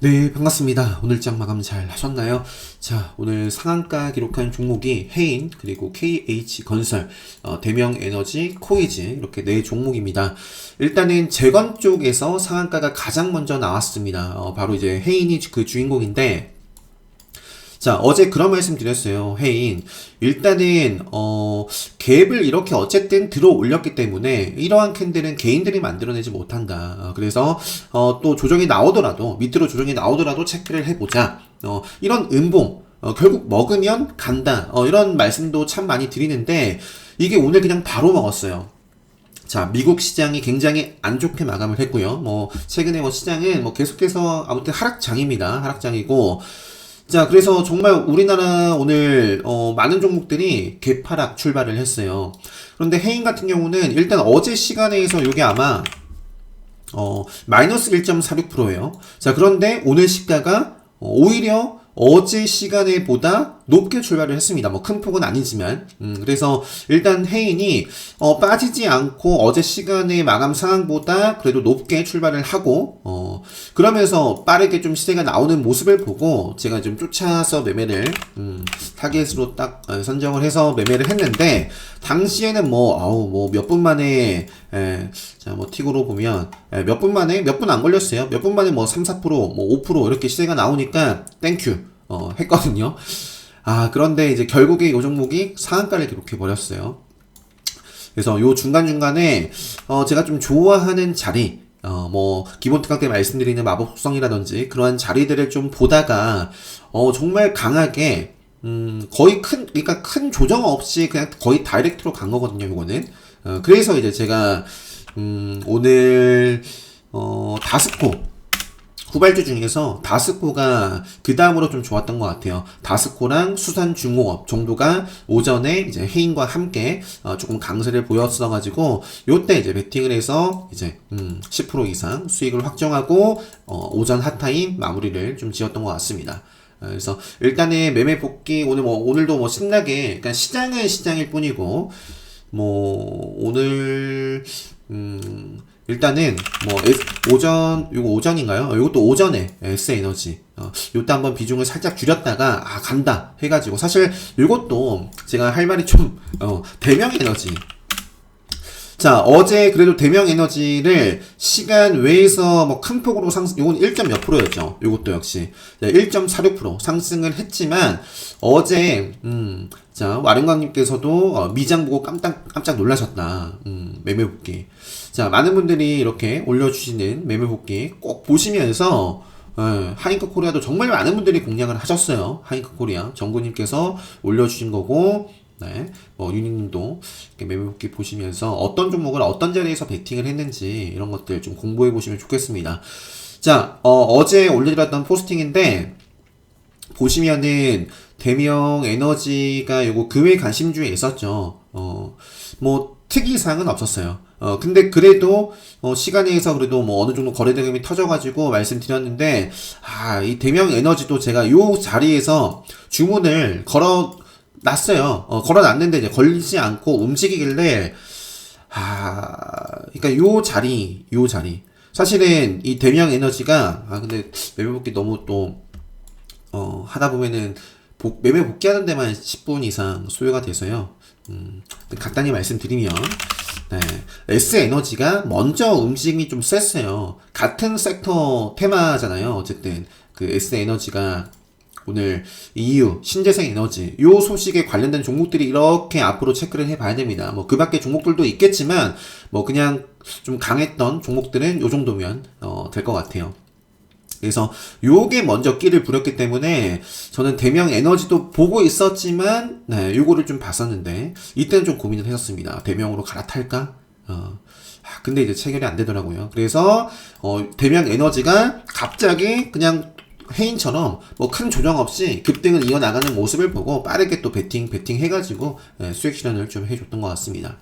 네, 반갑습니다. 오늘 장 마감 잘 하셨나요? 자, 오늘 상한가 기록한 종목이 해인, 그리고 KH건설, 대명에너지, 코이즈 이렇게 네 종목입니다. 일단은 재건 쪽에서 상한가가 가장 먼저 나왔습니다. 바로 이제 해인이 그 주인공인데, 자, 어제 그런 말씀 드렸어요. 해인. 일단은, 갭을 이렇게 어쨌든 들어 올렸기 때문에, 이러한 캔들은 개인들이 만들어내지 못한다. 그래서, 또 조정이 나오더라도, 밑으로 조정이 나오더라도 체크를 해보자. 이런 음봉, 결국 먹으면 간다. 이런 말씀도 참 많이 드리는데, 이게 오늘 그냥 바로 먹었어요. 자, 미국 시장이 굉장히 안 좋게 마감을 했고요. 최근에 시장은 계속해서 아무튼 하락장입니다. 하락장이고, 자, 그래서 정말 우리나라 오늘 많은 종목들이 개파락 출발을 했어요. 그런데 해인 같은 경우는 일단 어제 시간에서 이게 아마 마이너스 1.46%예요. 자, 그런데 오늘 시가가 오히려 어제 시간에 보다 높게 출발을 했습니다. 큰 폭은 아니지만. 그래서 일단 해인이 빠지지 않고 어제 시간의 마감 상황보다 그래도 높게 출발을 하고 그러면서 빠르게 좀 시세가 나오는 모습을 보고 제가 좀 쫓아서 매매를 타겟으로 딱 선정을 해서 매매를 했는데, 당시에는 몇 분 만에 자, 틱으로 보면 몇 분 만에 몇 분 안 걸렸어요. 몇 분 만에 3, 4%, 5% 이렇게 시세가 나오니까 땡큐 했거든요. 그런데 이제 결국에 이 종목이 상한가를 기록해 버렸어요. 그래서 요 중간중간에 제가 좀 좋아하는 자리, 기본 특강 때 말씀드리는 마법 속성이라든지 그러한 자리들을 좀 보다가 정말 강하게 거의 그러니까 큰 조정 없이 그냥 거의 다이렉트로 간 거거든요, 요거는. 그래서 이제 제가 오늘 다스코 후발주 중에서 다스코가 그 다음으로 좀 좋았던 것 같아요. 다스코랑 수산중공업 정도가 오전에 이제 해인과 함께 조금 강세를 보였어가지고 요때 이제 베팅을 해서 이제 10% 이상 수익을 확정하고 오전 핫타임 마무리를 좀 지었던 것 같습니다. 그래서 일단은 매매 복귀 오늘도 신나게, 그러니까 시장은 시장일 뿐이고 오늘 일단은 요거 오전인가요? 요것도 오전에 S에너지 요때 한번 비중을 살짝 줄였다가 간다 해가지고, 사실 요것도 제가 할 말이 좀 대명에너지. 자, 어제 그래도 대명에너지를 시간 외에서 큰 폭으로 상승, 요건 1점 몇 프로였죠. 요것도 역시 1.46% 상승을 했지만, 어제 자, 와룡강님께서도 미장 보고 깜짝 놀라셨다. 매매 복귀. 자, 많은 분들이 이렇게 올려주시는 매매 복귀 꼭 보시면서 하잉크 코리아도 정말 많은 분들이 공략을 하셨어요. 하잉크 코리아 정구님께서 올려주신 거고, 네, 유니님도 매매 복귀 보시면서 어떤 종목을 어떤 자리에서 베팅을 했는지 이런 것들 좀 공부해 보시면 좋겠습니다. 자, 어제 올려드렸던 포스팅인데 보시면은 대명에너지가 요거 금일 관심주에 있었죠. 특이사항은 없었어요. 근데 그래도 시간에서 그래도 어느 정도 거래 대금이 터져가지고 말씀드렸는데, 이 대명에너지도 제가 요 자리에서 주문을 걸어놨어요. 걸어놨는데 이제 걸리지 않고 움직이길래, 그러니까 요 자리. 사실은 이 대명에너지가 근데 매매 복귀 너무 또 하다 보면은 매매 복귀하는 데만 10분 이상 소요가 돼서요. 간단히 말씀드리면, 네, S에너지가 먼저 움직임이 좀 셌어요. 같은 섹터 테마잖아요. 어쨌든 그 S에너지가 오늘 EU 신재생 에너지 요 소식에 관련된 종목들이 이렇게 앞으로 체크를 해봐야 됩니다. 그 밖에 종목들도 있겠지만 그냥 좀 강했던 종목들은 요 정도면 될 것 같아요. 그래서 요게 먼저 끼를 부렸기 때문에 저는 대명에너지도 보고 있었지만 요거를 좀 봤었는데 이때는 좀 고민을 했었습니다. 대명으로 갈아탈까? 근데 이제 체결이 안 되더라고요. 그래서 대명에너지가 갑자기 그냥 해인처럼 큰 조정 없이 급등을 이어나가는 모습을 보고 빠르게 또 베팅 해가지고 수익 실현을 좀 해줬던 것 같습니다.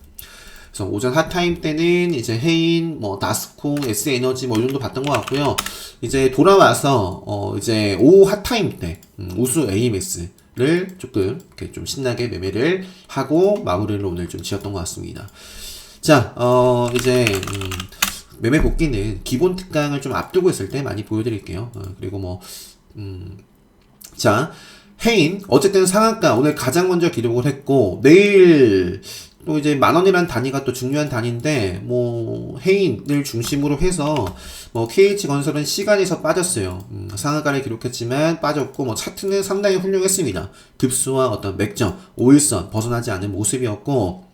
그래서 오전 핫타임 때는 이제 해인, 다스코, S에너지 이 정도 봤던 것 같고요. 이제 돌아와서 이제 오후 핫타임 때 우수 AMS를 조금 이렇게 좀 신나게 매매를 하고 마무리를 오늘 좀 지었던 것 같습니다. 자, 이제 매매 복귀는 기본 특강을 좀 앞두고 있을 때 많이 보여드릴게요. 그리고 뭐, 자, 해인. 어쨌든 상한가 오늘 가장 먼저 기록을 했고, 내일 또 이제 만원이란 단위가 또 중요한 단위인데, 뭐, 해인을 중심으로 해서, 뭐, KH건설은 시간에서 빠졌어요. 상한가를 기록했지만 빠졌고, 뭐, 차트는 상당히 훌륭했습니다. 급수와 어떤 맥점, 5일선 벗어나지 않은 모습이었고,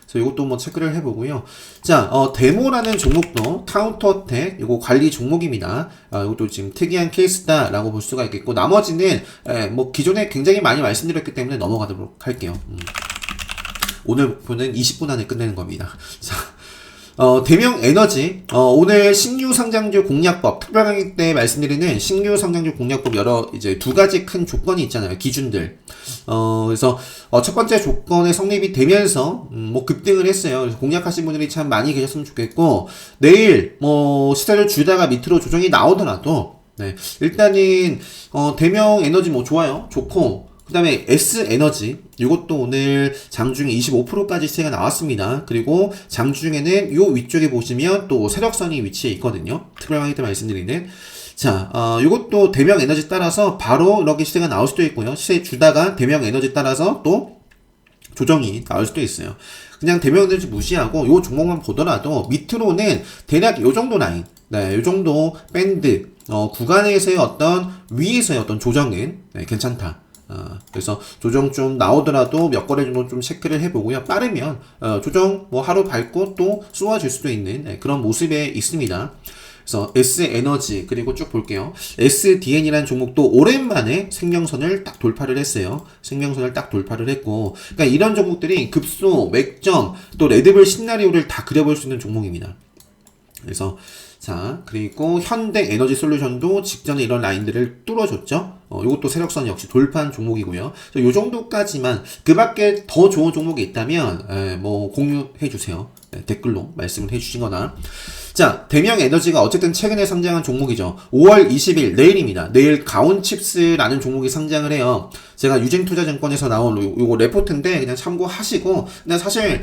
그래서 이것도 뭐 체크를 해보고요. 자, 데모라는 종목도 카운터어택, 이거 관리 종목입니다. 이것도 지금 특이한 케이스다라고 볼 수가 있겠고, 나머지는, 뭐, 기존에 굉장히 많이 말씀드렸기 때문에 넘어가도록 할게요. 오늘 목표는 20분 안에 끝내는 겁니다. 자, 대명 에너지, 오늘 신규 상장주 공략법, 특별강의 때 말씀드리는 신규 상장주 공략법 이제 두 가지 큰 조건이 있잖아요. 기준들. 그래서, 첫 번째 조건에 성립이 되면서, 뭐 급등을 했어요. 그래서 공략하신 분들이 참 많이 계셨으면 좋겠고, 내일, 뭐, 시세를 주다가 밑으로 조정이 나오더라도, 네, 일단은, 대명 에너지 뭐 좋아요. 좋고, 그 다음에 S에너지 이것도 오늘 장중에 25%까지 시세가 나왔습니다. 그리고 장중에는 요 위쪽에 보시면 또 세력선이 위치해 있거든요. 특별하게 때 말씀드리는 자, 이것도 대명 에너지 따라서 바로 이렇게 시세가 나올 수도 있고요. 시세 주다가 대명 에너지 따라서 또 조정이 나올 수도 있어요. 그냥 대명 에너지 무시하고 요 종목만 보더라도 밑으로는 대략 요 정도 라인, 네, 요 정도 밴드 구간에서의 어떤 위에서의 어떤 조정은 네, 괜찮다. 그래서 조정 좀 나오더라도 몇 거래 정도 좀 체크를 해보고요. 빠르면 조정 뭐 하루 밟고 또 쏘아질 수도 있는 그런 모습에 있습니다. 그래서 S에너지 그리고 쭉 볼게요. SDN이라는 종목도 오랜만에 생명선을 딱 돌파를 했어요. 생명선을 딱 돌파를 했고, 그러니까 이런 종목들이 급소, 맥점, 또 레드불 시나리오를 다 그려볼 수 있는 종목입니다. 그래서 자, 그리고 현대에너지 솔루션도 직전에 이런 라인들을 뚫어줬죠. 이것도 세력선 역시 돌파한 종목이고요. 요 정도까지만, 그 밖에 더 좋은 종목이 있다면 뭐 공유해 주세요. 댓글로 말씀을 해주시거나. 자, 대명에너지가 어쨌든 최근에 상장한 종목이죠. 5월 20일 내일입니다. 내일 가온칩스라는 종목이 상장을 해요. 제가 유진투자증권에서 나온 요거 레포트인데 그냥 참고하시고, 근데 사실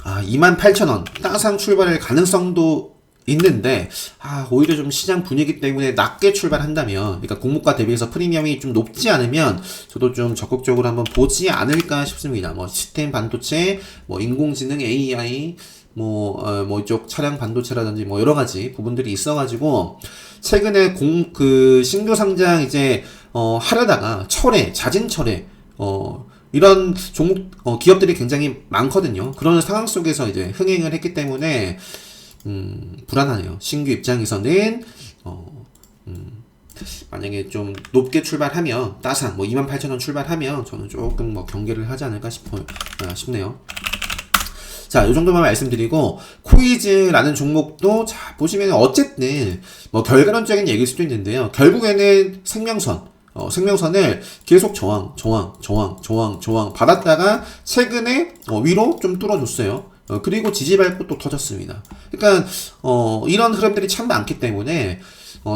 28,000원 따상 출발할 가능성도 있는데, 오히려 좀 시장 분위기 때문에 낮게 출발한다면, 그러니까 공모가 대비해서 프리미엄이 좀 높지 않으면, 저도 좀 적극적으로 한번 보지 않을까 싶습니다. 뭐, 시스템 반도체, 뭐, 인공지능 AI, 뭐 이쪽 차량 반도체라든지 뭐 여러 가지 부분들이 있어가지고, 최근에 신규 상장 이제, 하려다가 자진 철회, 이런 종목, 기업들이 굉장히 많거든요. 그런 상황 속에서 이제 흥행을 했기 때문에, 불안하네요. 신규 입장에서는, 만약에 좀 높게 출발하면, 따상, 뭐 28,000원 출발하면, 저는 조금 뭐 경계를 하지 않을까 싶네요. 자, 이 정도만 말씀드리고, 코이즈라는 종목도, 자, 보시면 어쨌든, 뭐 결과론적인 얘기일 수도 있는데요. 결국에는 생명선을 계속 저항 받았다가 최근에 위로 좀 뚫어줬어요. 그리고 지지밟고 또 터졌습니다. 그러니까 이런 흐름들이 참 많기 때문에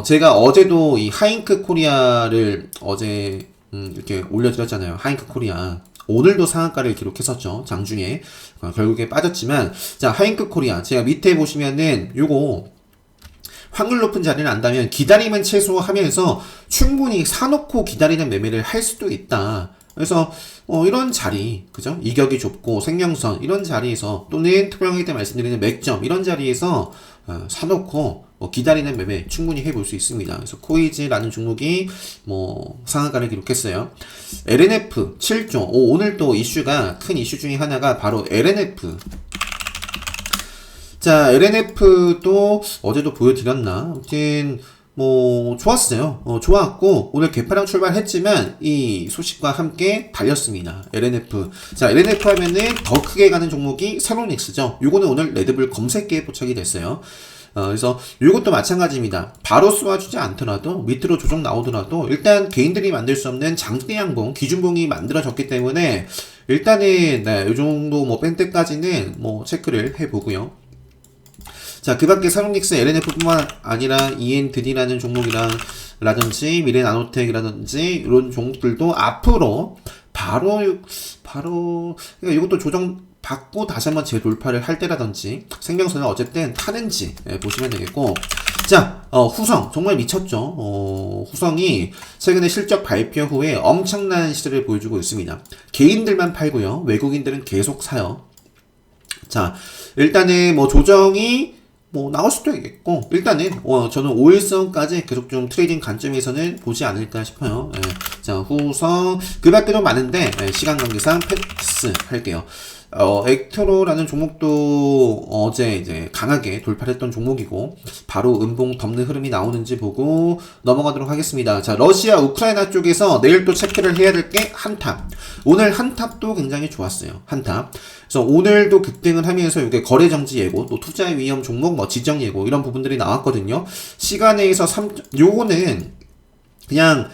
제가 어제도 이 하잉크 코리아를 어제 이렇게 올려드렸잖아요. 하잉크 코리아 오늘도 상한가를 기록했었죠. 장중에 결국에 빠졌지만, 자, 하잉크 코리아 제가 밑에 보시면은 요거 확률 높은 자리를 안다면 기다림은 최소화하면서 충분히 사놓고 기다리는 매매를 할 수도 있다. 그래서 이런 자리, 그죠? 이격이 좁고 생명선 이런 자리에서, 또는 특별하게 때 말씀드리는 맥점 이런 자리에서 사놓고 기다리는 매매 충분히 해볼 수 있습니다. 그래서 코이즈라는 종목이 뭐 상한가를 기록했어요. LNF 7조. 오늘 또 이슈가, 큰 이슈 중에 하나가 바로 LNF. 자, LNF도 어제도 보여드렸나? 아무튼 뭐 좋았어요. 좋았고 오늘 개파랑 출발했지만 이 소식과 함께 달렸습니다. LNF. 자, LNF 하면은 더 크게 가는 종목이 세로닉스죠. 요거는 오늘 레드불 검색기에 포착이 됐어요. 그래서 이것도 마찬가지입니다. 바로 쏘아주지 않더라도 밑으로 조정 나오더라도 일단 개인들이 만들 수 없는 장대 양봉, 기준봉이 만들어졌기 때문에 일단은 이 정도 뭐 밴드까지는 뭐 체크를 해보고요. 자, 그 밖에 사롱닉스, LNF뿐만 아니라 EN드디라는 종목이라든지 미래나노텍이라든지 이런 종목들도 앞으로 바로 그러니까 이것도 조정 받고 다시 한번 재돌파를 할 때라든지 생명선을 어쨌든 타는지 보시면 되겠고, 자, 후성 정말 미쳤죠. 후성이 최근에 실적 발표 후에 엄청난 시세를 보여주고 있습니다. 개인들만 팔고요, 외국인들은 계속 사요. 자, 일단은 뭐 조정이 뭐 나올 수도 있겠고, 일단은 저는 5일선까지 계속 좀 트레이딩 관점에서는 보지 않을까 싶어요. 예. 자, 후성 그 밖에도 많은데 시간 관계상 패스 할게요. 엑트로라는 종목도 어제 이제 강하게 돌파를 했던 종목이고, 바로 음봉 덮는 흐름이 나오는지 보고 넘어가도록 하겠습니다. 자, 러시아 우크라이나 쪽에서 내일 또 체크를 해야 될 게 한탑. 오늘 한탑도 굉장히 좋았어요. 한탑. 그래서 오늘도 급등을 하면서 이게 거래 정지 예고, 또 투자 위험 종목, 뭐 지정 예고 이런 부분들이 나왔거든요. 시간에서 요거는 그냥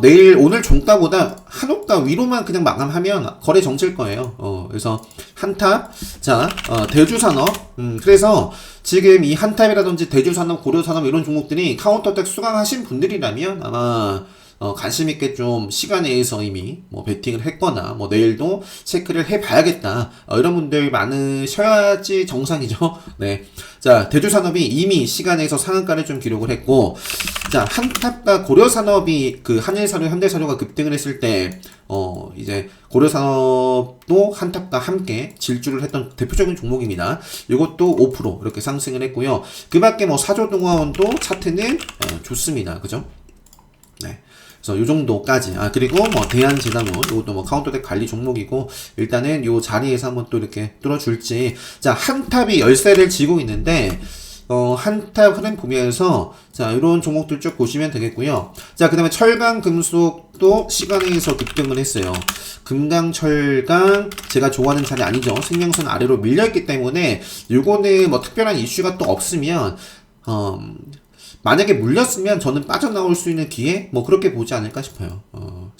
내일 오늘 종가보다 한 호가 위로만 그냥 마감하면 거래 정지일 거예요. 그래서 한탑, 자, 대주산업, 그래서 지금 이 한탑이라든지 대주산업, 고려산업 이런 종목들이 카운터택 수강하신 분들이라면 아마 관심 있게 좀 시간에 의해서 이미 뭐 베팅을 했거나 뭐 내일도 체크를 해봐야겠다, 이런 분들 많으셔야지 정상이죠. 네. 자, 대주산업이 이미 시간에서 상한가를 좀 기록을 했고, 자, 한탑과 고려산업이 그 한일사료, 현대사료가 급등을 했을 때 이제 고려산업도 한탑과 함께 질주를 했던 대표적인 종목입니다. 이것도 5% 이렇게 상승을 했고요. 그 밖에 뭐 사조동화원도 차트는 좋습니다. 그죠? 네. 그래서 요 정도까지. 그리고 뭐 대한진앙원, 이것도 뭐 카운터덱 관리 종목이고, 일단은 요 자리에서 한번 또 이렇게 뚫어줄지. 자, 한탑이 열세를 지고 있는데, 한탑 흐름 보면서, 자, 요런 종목들 쭉 보시면 되겠고요. 자, 그 다음에 철강, 금속도 시간에서 급등을 했어요. 금강, 철강, 제가 좋아하는 자리 아니죠. 생명선 아래로 밀려있기 때문에, 요거는 뭐 특별한 이슈가 또 없으면, 만약에 물렸으면 저는 빠져나올 수 있는 기회? 뭐 그렇게 보지 않을까 싶어요.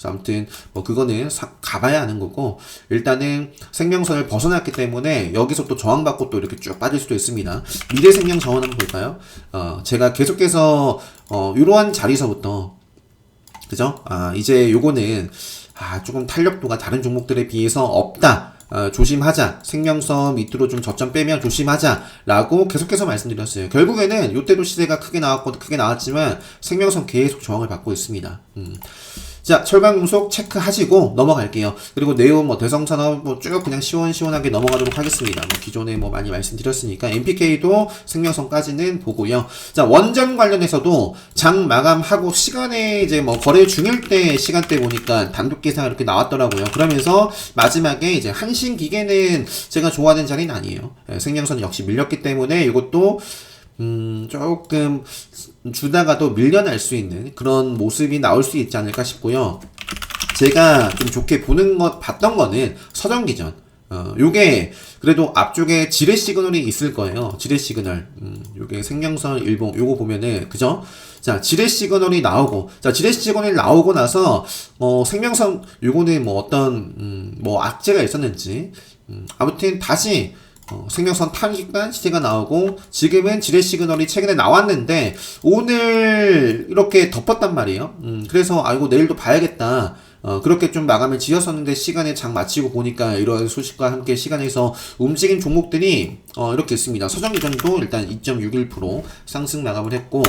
아무튼 뭐 그거는 가봐야 하는 거고, 일단은 생명선을 벗어났기 때문에 여기서 또 저항받고 또 이렇게 쭉 빠질 수도 있습니다. 미래생명 자원 한번 볼까요? 제가 계속해서 이러한 자리서부터, 그죠? 이제 요거는 조금 탄력도가 다른 종목들에 비해서 없다, 조심하자, 생명선 밑으로 좀 저점 빼면 조심하자 라고 계속해서 말씀드렸어요. 결국에는 요때도 시세가 크게 나왔지만 생명선 계속 저항을 받고 있습니다. 자, 철강금속 체크하시고 넘어갈게요. 그리고 네온, 뭐 대성산업 뭐 쭉 그냥 시원시원하게 넘어가도록 하겠습니다. 뭐 기존에 뭐 많이 말씀드렸으니까 NPK도 생명선까지는 보고요. 자, 원전 관련해서도 장 마감하고 시간에 이제 뭐 거래 중일 때 시간대 보니까 단독 기사가 이렇게 나왔더라고요. 그러면서 마지막에 이제 한신기계는 제가 좋아하는 자리는 아니에요. 생명선 역시 밀렸기 때문에 이것도 조금 주다가도 밀려날 수 있는 그런 모습이 나올 수 있지 않을까 싶고요. 제가 좀 좋게 봤던 거는 서정기전. 요게 그래도 앞쪽에 지뢰 시그널이 있을 거예요. 지뢰 시그널. 요게 생명선 일봉 요거 보면은, 그죠? 자, 지뢰 시그널이 나오고, 자, 지뢰 시그널이 나오고 나서 생명선 요거는 뭐 어떤 뭐 악재가 있었는지, 아무튼 다시 생명선 타니까 시세가 나오고, 지금은 지뢰 시그널이 최근에 나왔는데 오늘 이렇게 덮었단 말이에요. 그래서 이거 내일도 봐야겠다, 그렇게 좀 마감을 지었었는데 시간에 장 마치고 보니까 이런 소식과 함께 시간에서 움직인 종목들이 이렇게 있습니다. 서정기전도 일단 2.61% 상승 마감을 했고,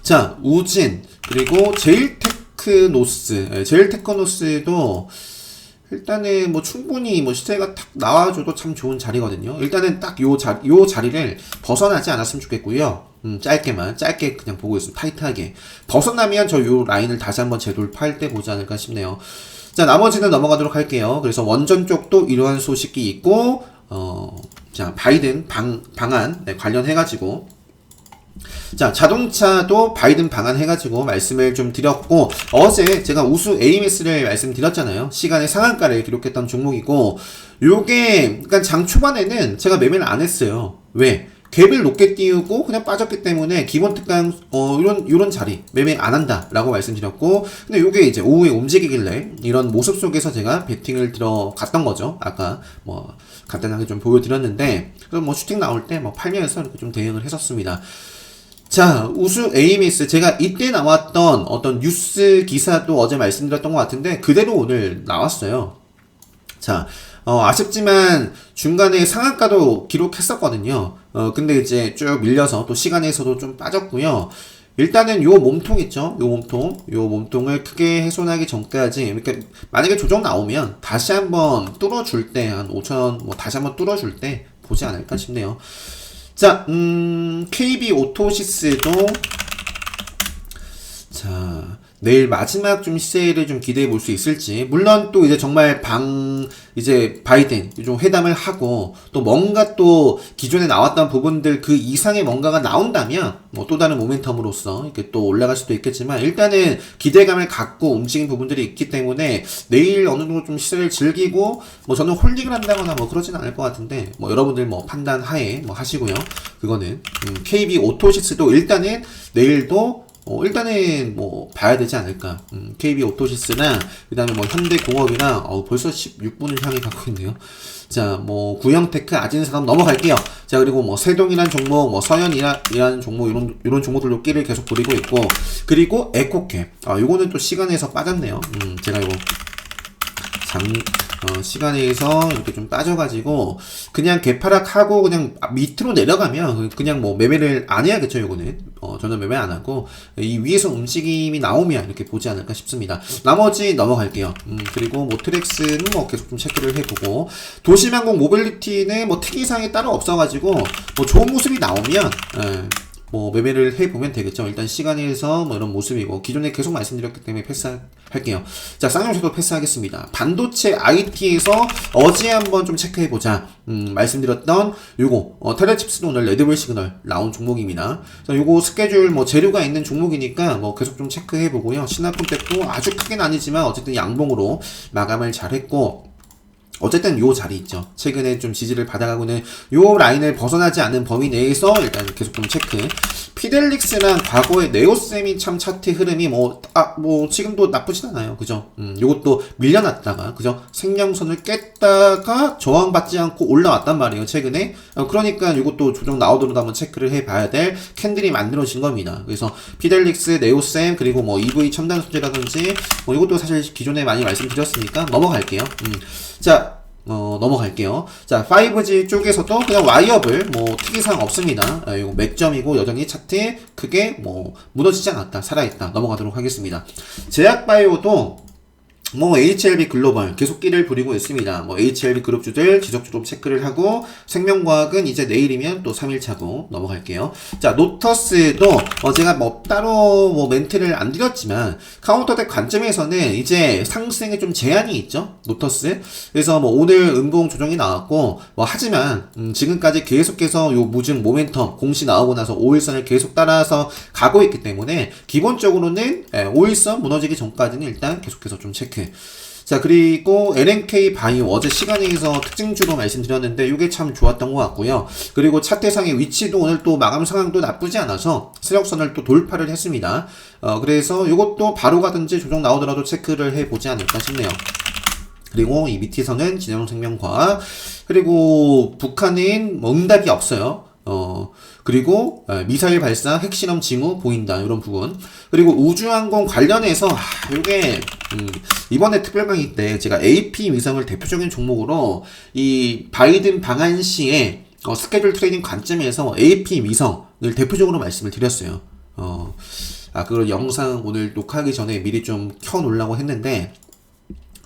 자, 우진, 그리고 제일테크노스도 일단은 뭐 충분히 뭐 시세가 탁 나와줘도 참 좋은 자리거든요. 일단은 딱 요 자리를 벗어나지 않았으면 좋겠고요. 짧게 그냥 보고 있으면 타이트하게 벗어나면 저 요 라인을 다시 한번 재돌파할 때 보지 않을까 싶네요. 자, 나머지는 넘어가도록 할게요. 그래서 원전 쪽도 이러한 소식이 있고, 자, 바이든 방안 관련해가지고, 자, 자동차도 바이든 방안 해가지고 말씀을 좀 드렸고, 어제 제가 우수 AMS를 말씀드렸잖아요. 시간의 상한가를 기록했던 종목이고, 요게 그러니까 장 초반에는 제가 매매를 안 했어요. 왜? 갭을 높게 띄우고 그냥 빠졌기 때문에 기본 특강 요런 자리 매매 안 한다라고 말씀드렸고, 근데 요게 이제 오후에 움직이길래 이런 모습 속에서 제가 베팅을 들어갔던 거죠. 아까 뭐 간단하게 좀 보여드렸는데, 그럼 뭐 슈팅 나올 때 뭐 팔면서 이렇게 좀 대응을 했었습니다. 자, 우수 AMS, 제가 이때 나왔던 어떤 뉴스 기사도 어제 말씀드렸던 것 같은데 그대로 오늘 나왔어요. 자, 아쉽지만 중간에 상한가도 기록했었거든요. 근데 이제 쭉 밀려서 또 시간에서도 좀 빠졌고요. 일단은 요 몸통 있죠? 요 몸통을 크게 훼손하기 전까지, 그러니까 만약에 조정 나오면 다시 한번 뚫어줄 때, 한 5,000원, 뭐 다시 한번 뚫어줄 때 보지 않을까 싶네요. 자, KB 오토시스도, 자, 내일 마지막 좀 시세를 좀 기대해 볼 수 있을지. 물론 또 이제 정말 이제 바이든 좀 회담을 하고 또 뭔가 또 기존에 나왔던 부분들 그 이상의 뭔가가 나온다면 뭐 또 다른 모멘텀으로서 이렇게 또 올라갈 수도 있겠지만 일단은 기대감을 갖고 움직인 부분들이 있기 때문에 내일 어느 정도 좀 시세를 즐기고 뭐 저는 홀딩을 한다거나 뭐 그러진 않을 것 같은데 뭐 여러분들 뭐 판단 하에 뭐 하시고요. 그거는 KB 오토시스도 일단은 내일도 일단은 뭐 봐야 되지 않을까. KB 오토시스나 그다음에 뭐 현대공업이나 벌써 16분을 향해 가고 있네요. 자, 뭐 구형테크 아진사업 넘어갈게요. 자, 그리고 뭐 세동이란 종목, 뭐 서현이란 종목 이런 종목들도 끼를 계속 부리고 있고, 그리고 에코캡. 요거는 또 시간에서 빠졌네요. 제가 이거 시간에서 이렇게 좀 빠져가지고 그냥 개파락하고 그냥 밑으로 내려가면 그냥 뭐 매매를 안 해야겠죠. 요거는 저는 매매 안 하고 이 위에서 움직임이 나오면 이렇게 보지 않을까 싶습니다. 나머지 넘어갈게요. 그리고 뭐 트랙스는 뭐 계속 좀 체크를 해보고, 도시망공 모빌리티는 뭐 특이사항이 따로 없어가지고 뭐 좋은 모습이 나오면 뭐 매매를 해보면 되겠죠. 일단 시간에서 뭐 이런 모습이고, 기존에 계속 말씀드렸기 때문에 패스할게요. 자, 쌍용차도 패스하겠습니다. 반도체 IT에서 어제 한번 좀 체크해보자. 말씀드렸던 요거 테라칩스도 오늘 레드불 시그널 나온 종목입니다. 자, 요거 스케줄 뭐 재료가 있는 종목이니까 뭐 계속 좀 체크해보고요. 신화콘텍도 아주 크게는 아니지만 어쨌든 양봉으로 마감을 잘했고, 어쨌든 요 자리 있죠. 최근에 좀 지지를 받아가고는 요 라인을 벗어나지 않는 범위 내에서 일단 계속 좀 체크. 피델릭스랑 과거의 네오셈이 참 차트 흐름이 뭐 지금도 나쁘진 않아요. 그죠? 요것도 밀려났다가, 그죠? 생명선을 깼다가 저항받지 않고 올라왔단 말이에요. 최근에. 그러니까 요것도 조정 나오도록 한번 체크를 해봐야 될 캔들이 만들어진 겁니다. 그래서 피델릭스, 네오셈, 그리고 뭐 EV 첨단 소재라든지 뭐 이것도 사실 기존에 많이 말씀드렸으니까 넘어갈게요. 자, 넘어갈게요. 자, 5G 쪽에서도 그냥 와이어블 뭐 특이사항 없습니다. 이거 맥점이고 여전히 차트 크게 뭐 무너지지 않았다, 살아있다. 넘어가도록 하겠습니다. 제약바이오도 뭐 HLB 글로벌 계속 끼를 부리고 있습니다. 뭐 HLB 그룹주들 지속적으로 체크를 하고, 생명과학은 이제 내일이면 또 3일차고 넘어갈게요. 자, 노터스도 제가 뭐 따로 뭐 멘트를 안 드렸지만 카운터덱 관점에서는 이제 상승에 좀 제한이 있죠. 노터스. 그래서 뭐 오늘 음봉 조정이 나왔고, 뭐 하지만 지금까지 계속해서 요 무증 모멘텀 공시 나오고 나서 5일선을 계속 따라서 가고 있기 때문에 기본적으로는 5일선 무너지기 전까지는 일단 계속해서 좀 체크. 자, 그리고 LNK 바이오 어제 시간에서 특징주로 말씀드렸는데 이게 참 좋았던 것 같고요. 그리고 차트상의 위치도 오늘 또 마감 상황도 나쁘지 않아서 세력선을 또 돌파를 했습니다. 그래서 이것도 바로 가든지 조정 나오더라도 체크를 해보지 않을까 싶네요. 그리고 이 밑에서는 진영생명과학, 그리고 북한은 뭐 응답이 없어요. 그리고 미사일 발사 핵실험 징후 보인다, 이런 부분. 그리고 우주항공 관련해서 요게 이번에 특별 강의 때 제가 AP 위성을 대표적인 종목으로 이 바이든 방한 시에 스케줄 트레이딩 관점에서 AP 위성을 대표적으로 말씀을 드렸어요. 그걸 영상 오늘 녹화하기 전에 미리 좀 켜놓으려고 했는데,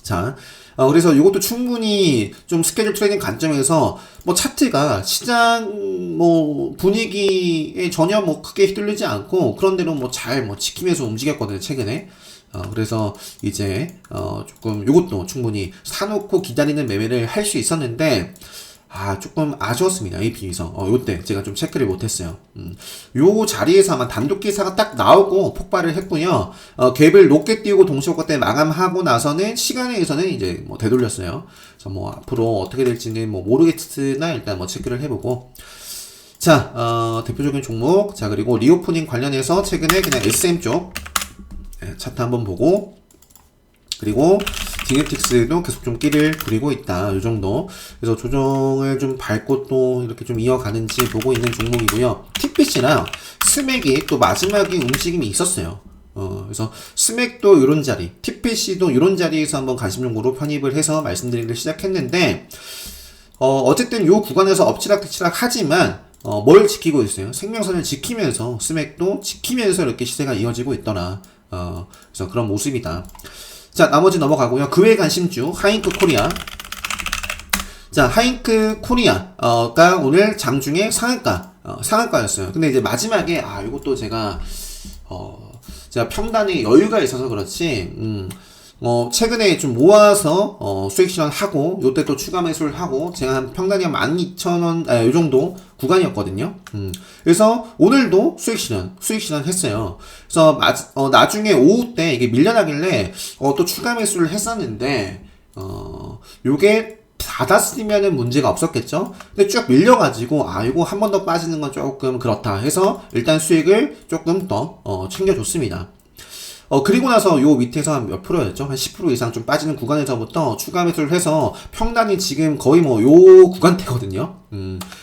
자, 그래서 이것도 충분히 좀 스케줄 트레이딩 관점에서 뭐 차트가 시장 뭐 분위기에 전혀 뭐 크게 휘둘리지 않고 그런 대로 뭐 잘 뭐 지키면서 움직였거든요, 최근에. 그래서 이제 조금 이것도 충분히 사놓고 기다리는 매매를 할 수 있었는데, 조금 아쉬웠습니다. AP 위성. 요때 제가 좀 체크를 못했어요. 요 자리에서 아마 단독 기사가 딱 나오고 폭발을 했고요. 갭을 높게 띄우고 동시효과 때 마감하고 나서는 시간에서는 이제 뭐 되돌렸어요. 그래서 뭐 앞으로 어떻게 될지는 뭐 모르겠으나 일단 뭐 체크를 해보고. 자, 대표적인 종목. 자, 그리고 리오프닝 관련해서 최근에 그냥 SM 쪽 차트 한번 보고, 그리고 디네틱스도 계속 좀 끼를 부리고 있다, 이 정도. 그래서 조정을 좀 밟고 또 이렇게 좀 이어가는지 보고 있는 종목이고요. TPC랑 스맥이 또 마지막에 움직임이 있었어요. 그래서 스맥도 이런 자리, TPC도 이런 자리에서 한번 관심종으로 편입을 해서 말씀드리기 시작했는데, 어쨌든 요 구간에서 엎치락뒤치락 하지만, 뭘 지키고 있어요? 생명선을 지키면서, 스맥도 지키면서 이렇게 시세가 이어지고 있더라. 그래서 그런 모습이다. 자, 나머지 넘어가고요. 그 외 관심주, 하잉크 코리아. 자, 하잉크 코리아가 오늘 장중에 상한가였어요. 근데 이제 마지막에, 이것도 제가 평단에 여유가 있어서 그렇지, 최근에 좀 모아서, 수익 실현하고, 요때 또 추가 매수를 하고, 제가 한 평단이 한 12,000원, 요 정도 구간이었거든요. 그래서 오늘도 수익 실현 했어요. 그래서, 나중에 오후 때 이게 밀려나길래, 또 추가 매수를 했었는데, 요게 닫았으면은 문제가 없었겠죠? 근데 쭉 밀려가지고, 이거 한 번 더 빠지는 건 조금 그렇다 해서, 일단 수익을 조금 더, 챙겨줬습니다. 그리고 나서 요 밑에서 한 몇 프로였죠? 한 10% 이상 좀 빠지는 구간에서부터 추가 매수를 해서 평단이 지금 거의 요 구간대거든요.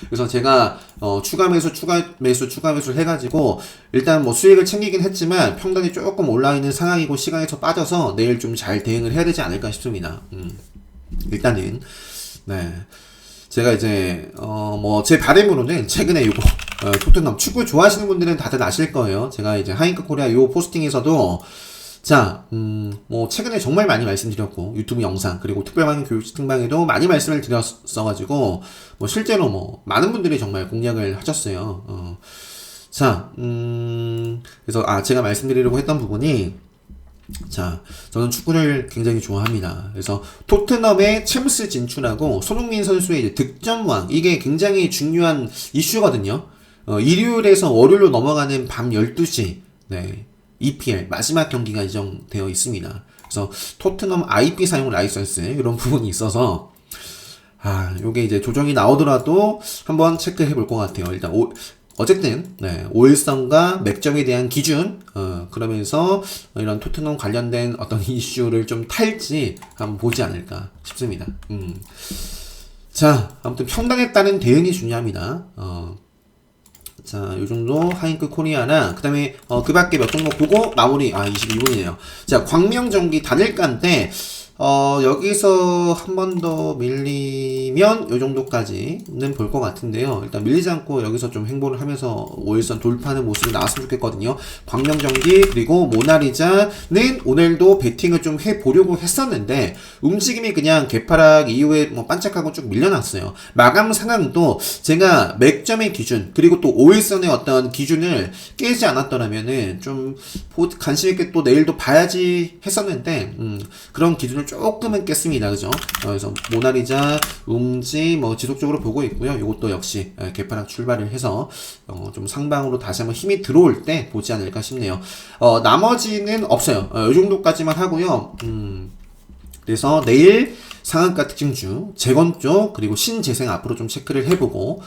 그래서 제가, 추가 매수를 해가지고, 일단 수익을 챙기긴 했지만, 평단이 조금 올라있는 상황이고, 시간에서 빠져서 내일 좀 잘 대응을 해야 되지 않을까 싶습니다. 일단은, 네. 제가 이제, 제 바람으로는 최근에 요거, 토트넘 축구 좋아하시는 분들은 다들 아실 거예요. 제가 이제 하잉크 코리아 요 포스팅에서도, 자, 최근에 정말 많이 말씀드렸고, 유튜브 영상, 그리고 특별방송 교육 채팅방에도 많이 말씀을 드렸어가지고, 실제로 많은 분들이 정말 공략을 하셨어요. 자, 그래서, 제가 말씀드리려고 했던 부분이, 자, 저는 축구를 굉장히 좋아합니다. 그래서 토트넘의 챔스 진출하고 손흥민 선수의 이제 득점왕, 이게 굉장히 중요한 이슈거든요. 일요일에서 월요일로 넘어가는 밤 12시, 네, EPL 마지막 경기가 예정되어 있습니다. 그래서 토트넘 IP 사용 라이선스 이런 부분이 있어서 요게 이제 조정이 나오더라도 한번 체크해 볼 것 같아요. 일단 어쨌든, 네, 5일선과 맥점에 대한 기준, 그러면서 이런 토트넘 관련된 어떤 이슈를 좀 탈지 한번 보지 않을까 싶습니다. 자, 아무튼 평단에 따른 대응이 중요합니다. 자, 요 정도 하잉크 코리아나, 그 다음에, 그 밖에 몇 종목 보고 마무리, 22분이네요. 자, 광명전기 단일가인데, 여기서 한 번 더 밀리면 요 정도까지는 볼 것 같은데요. 일단 밀리지 않고 여기서 좀 행보를 하면서 5일선 돌파하는 모습이 나왔으면 좋겠거든요. 광명전기 그리고 모나리자는 오늘도 베팅을 좀 해보려고 했었는데 움직임이 그냥 개파락 이후에 반짝하고 쭉 밀려났어요. 마감 상황도 제가 맥점의 기준 그리고 또 5일선의 어떤 기준을 깨지 않았더라면은 좀 관심 있게 또 내일도 봐야지 했었는데 그런 기준을 조금은 깼습니다. 그죠? 그래서 모나리자, 웅지 지속적으로 보고 있고요. 이것도 역시 개파락 출발을 해서 좀 상방으로 다시 한번 힘이 들어올 때 보지 않을까 싶네요. 나머지는 없어요. 이 정도까지만 하고요. 그래서 내일 상한가 특징주, 재건 쪽, 그리고 신재생 앞으로 좀 체크를 해보고,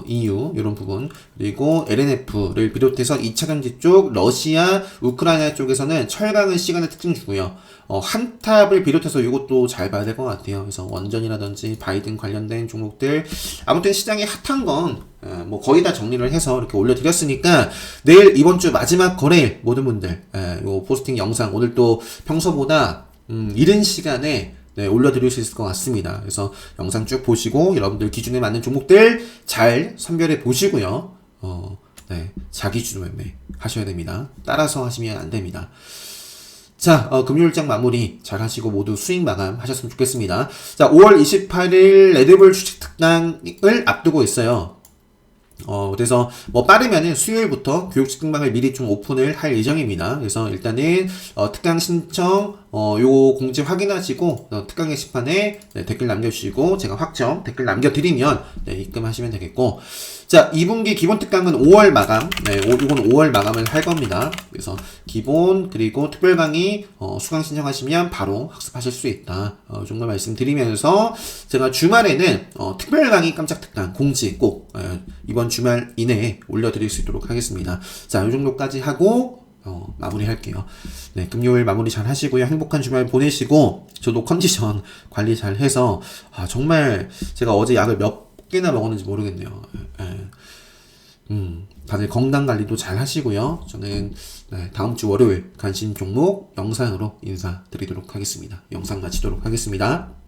EU, 이런 부분, 그리고 LNF를 비롯해서 2차 경제 쪽, 러시아, 우크라이나 쪽에서는 철강은 시간의 특징주고요. 한탑을 비롯해서 이것도 잘 봐야 될 것 같아요. 그래서 원전이라든지 바이든 관련된 종목들, 아무튼 시장이 핫한 건, 거의 다 정리를 해서 이렇게 올려드렸으니까, 내일 이번 주 마지막 거래일, 모든 분들, 요 포스팅 영상, 오늘 또 평소보다, 이른 시간에 네, 올려드릴 수 있을 것 같습니다. 그래서 영상 쭉 보시고 여러분들 기준에 맞는 종목들 잘 선별해 보시고요. 네, 자기 주도 매매 하셔야 됩니다. 따라서 하시면 안 됩니다. 자, 금요일장 마무리 잘 하시고 모두 수익 마감 하셨으면 좋겠습니다. 자, 5월 28일 레드불 주식 특강을 앞두고 있어요. 그래서 빠르면은 수요일부터 교육 특강을 미리 좀 오픈을 할 예정입니다. 그래서 일단은 특강 신청 요 공지 확인하시고 특강 게시판에 네, 댓글 남겨주시고 제가 확정 댓글 남겨드리면 네, 입금하시면 되겠고, 자, 2분기 기본 특강은 5월 마감, 네, 이건 5월 마감을 할 겁니다. 그래서 기본 그리고 특별 강의 수강 신청하시면 바로 학습하실 수 있다. 정말 말씀드리면서 제가 주말에는 특별 강의 깜짝 특강 공지 꼭 이번 주말 이내에 올려드릴 수 있도록 하겠습니다. 자, 이 정도까지 하고 마무리 할게요. 네, 금요일 마무리 잘 하시고요. 행복한 주말 보내시고, 저도 컨디션 관리 잘 해서, 정말 제가 어제 약을 몇 개나 먹었는지 모르겠네요. 다들 건강 관리도 잘 하시고요. 저는 다음 주 월요일 관심 종목 영상으로 인사드리도록 하겠습니다. 영상 마치도록 하겠습니다.